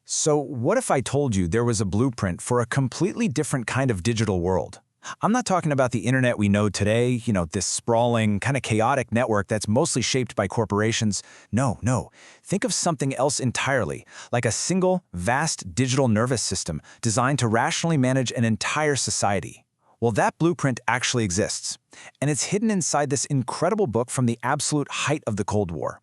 So what if I told you there was a blueprint for a completely different kind of digital world? I'm not talking about the internet we know today, this sprawling, kind of chaotic network that's mostly shaped by corporations. No, no. Think of something else entirely, like a single, vast digital nervous system designed to rationally manage an entire society. Well, that blueprint actually exists, and it's hidden inside this incredible book from the absolute height of the Cold War.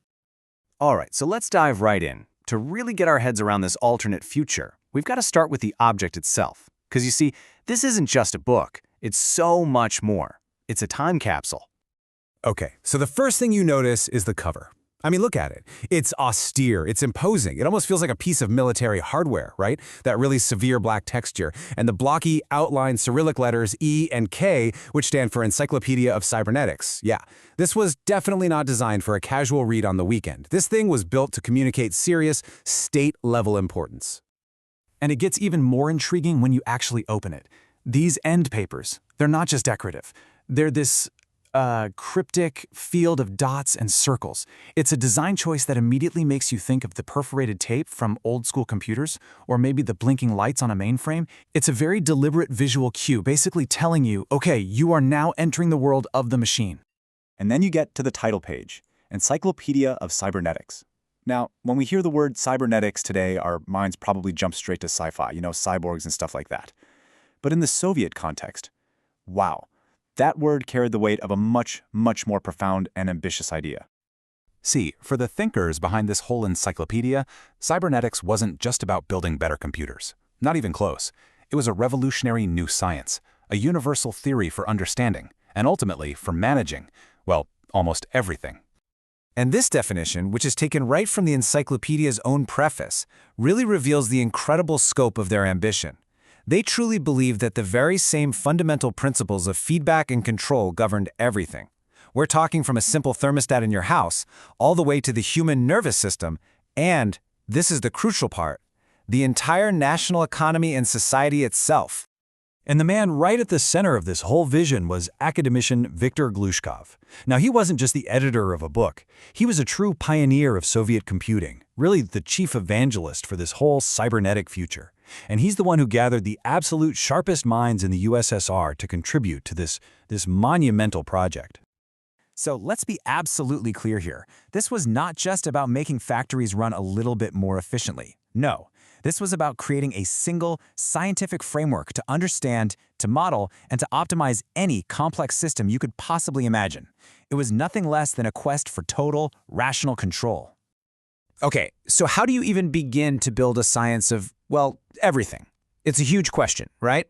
All right, so let's dive right in. To really get our heads around this alternate future, we've got to start with the object itself. Because you see, this isn't just a book, it's so much more. It's a time capsule. Okay, so the first thing you notice is the cover. I mean, look at it. It's austere, it's imposing. It almost feels like a piece of military hardware, right? That really severe black texture, and the blocky outlined Cyrillic letters E and K, which stand for Encyclopedia of Cybernetics. Yeah, this was definitely not designed for a casual read on the weekend. This thing was built to communicate serious, state-level importance. And it gets even more intriguing when you actually open it. These end papers, they're not just decorative. They're this cryptic field of dots and circles. It's a design choice that immediately makes you think of the perforated tape from old-school computers, or maybe the blinking lights on a mainframe. It's a very deliberate visual cue, basically telling you, okay, you are now entering the world of the machine. And then you get to the title page, Encyclopedia of Cybernetics. Now, when we hear the word cybernetics today, our minds probably jump straight to sci-fi, cyborgs and stuff like that. But in the Soviet context, wow, that word carried the weight of a much, much more profound and ambitious idea. See, for the thinkers behind this whole encyclopedia, cybernetics wasn't just about building better computers. Not even close. It was a revolutionary new science, a universal theory for understanding, and ultimately for managing, well, almost everything. And this definition, which is taken right from the encyclopedia's own preface, really reveals the incredible scope of their ambition. They truly believed that the very same fundamental principles of feedback and control governed everything. We're talking from a simple thermostat in your house, all the way to the human nervous system, and, this is the crucial part, the entire national economy and society itself. And the man right at the center of this whole vision was academician Viktor Glushkov. Now, he wasn't just the editor of a book. He was a true pioneer of Soviet computing, really the chief evangelist for this whole cybernetic future. And he's the one who gathered the absolute sharpest minds in the USSR to contribute to this monumental project. So let's be absolutely clear here. This was not just about making factories run a little bit more efficiently. No. This was about creating a single, scientific framework to understand, to model, and to optimize any complex system you could possibly imagine. It was nothing less than a quest for total, rational control. Okay, so how do you even begin to build a science of, well, everything? It's a huge question, right?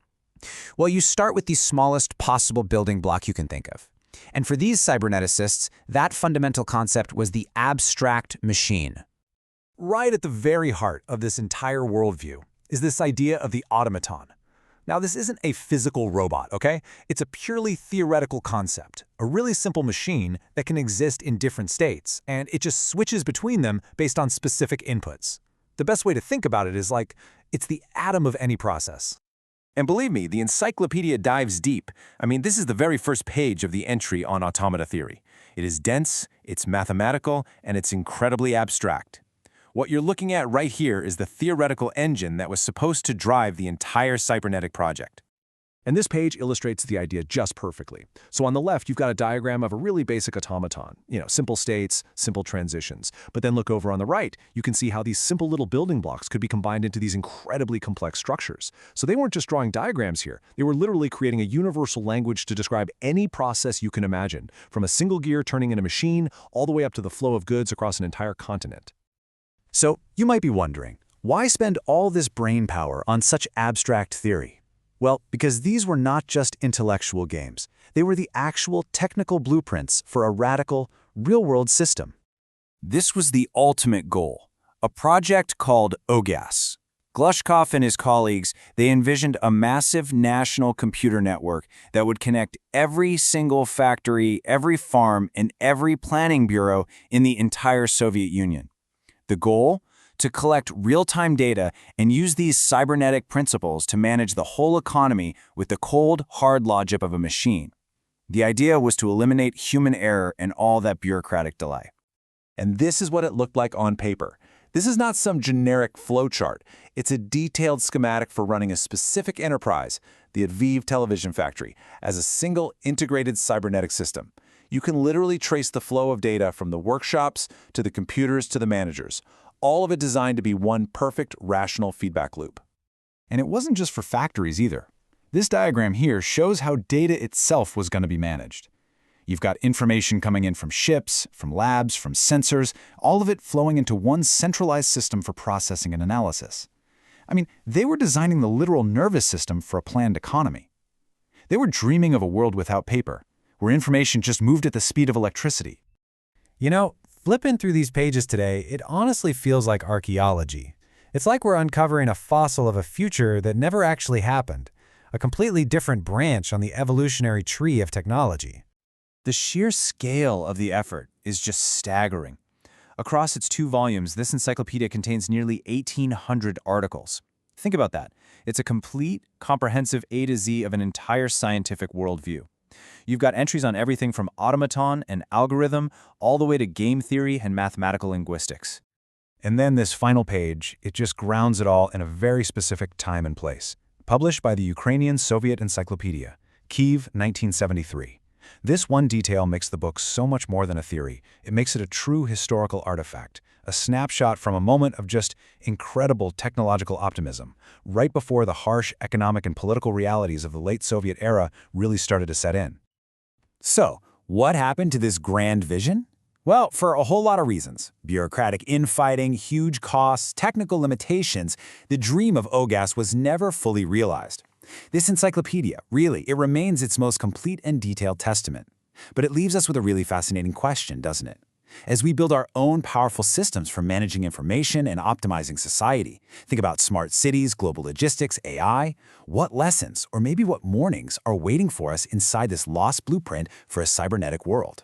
Well, you start with the smallest possible building block you can think of. And for these cyberneticists, that fundamental concept was the abstract machine. Right at the very heart of this entire worldview is this idea of the automaton. Now, this isn't a physical robot, okay? It's a purely theoretical concept, a really simple machine that can exist in different states, and it just switches between them based on specific inputs. The best way to think about it is like, it's the atom of any process. And believe me, the encyclopedia dives deep. I mean, this is the very first page of the entry on automata theory. It is dense, it's mathematical, and it's incredibly abstract. What you're looking at right here is the theoretical engine that was supposed to drive the entire cybernetic project. And this page illustrates the idea just perfectly. So on the left, you've got a diagram of a really basic automaton, simple states, simple transitions. But then look over on the right, you can see how these simple little building blocks could be combined into these incredibly complex structures. So they weren't just drawing diagrams here. They were literally creating a universal language to describe any process you can imagine, from a single gear turning in a machine all the way up to the flow of goods across an entire continent. So you might be wondering, why spend all this brain power on such abstract theory? Well, because these were not just intellectual games. They were the actual technical blueprints for a radical, real-world system. This was the ultimate goal, a project called OGAS. Glushkov and his colleagues, they envisioned a massive national computer network that would connect every single factory, every farm, and every planning bureau in the entire Soviet Union. The goal? To collect real-time data and use these cybernetic principles to manage the whole economy with the cold, hard logic of a machine. The idea was to eliminate human error and all that bureaucratic delay. And this is what it looked like on paper. This is not some generic flowchart. It's a detailed schematic for running a specific enterprise, the Adviv television factory, as a single integrated cybernetic system. You can literally trace the flow of data from the workshops to the computers to the managers, all of it designed to be one perfect, rational feedback loop. And it wasn't just for factories either. This diagram here shows how data itself was going to be managed. You've got information coming in from ships, from labs, from sensors, all of it flowing into one centralized system for processing and analysis. I mean, they were designing the literal nervous system for a planned economy. They were dreaming of a world without paper, where information just moved at the speed of electricity. You know, flipping through these pages today, it honestly feels like archaeology. It's like we're uncovering a fossil of a future that never actually happened, a completely different branch on the evolutionary tree of technology. The sheer scale of the effort is just staggering. Across its 2 volumes, this encyclopedia contains nearly 1,800 articles. Think about that. It's a complete, comprehensive A to Z of an entire scientific worldview. You've got entries on everything from automaton and algorithm all the way to game theory and mathematical linguistics. And then this final page, it just grounds it all in a very specific time and place. Published by the Ukrainian Soviet Encyclopedia, Kyiv, 1973. This one detail makes the book so much more than a theory. It makes it a true historical artifact, a snapshot from a moment of just incredible technological optimism, right before the harsh economic and political realities of the late Soviet era really started to set in. So, what happened to this grand vision? Well, for a whole lot of reasons. Bureaucratic infighting, huge costs, technical limitations, the dream of OGAS was never fully realized. This encyclopedia, really, it remains its most complete and detailed testament. But it leaves us with a really fascinating question, doesn't it? As we build our own powerful systems for managing information and optimizing society, think about smart cities, global logistics, AI, what lessons, or maybe what warnings are waiting for us inside this lost blueprint for a cybernetic world?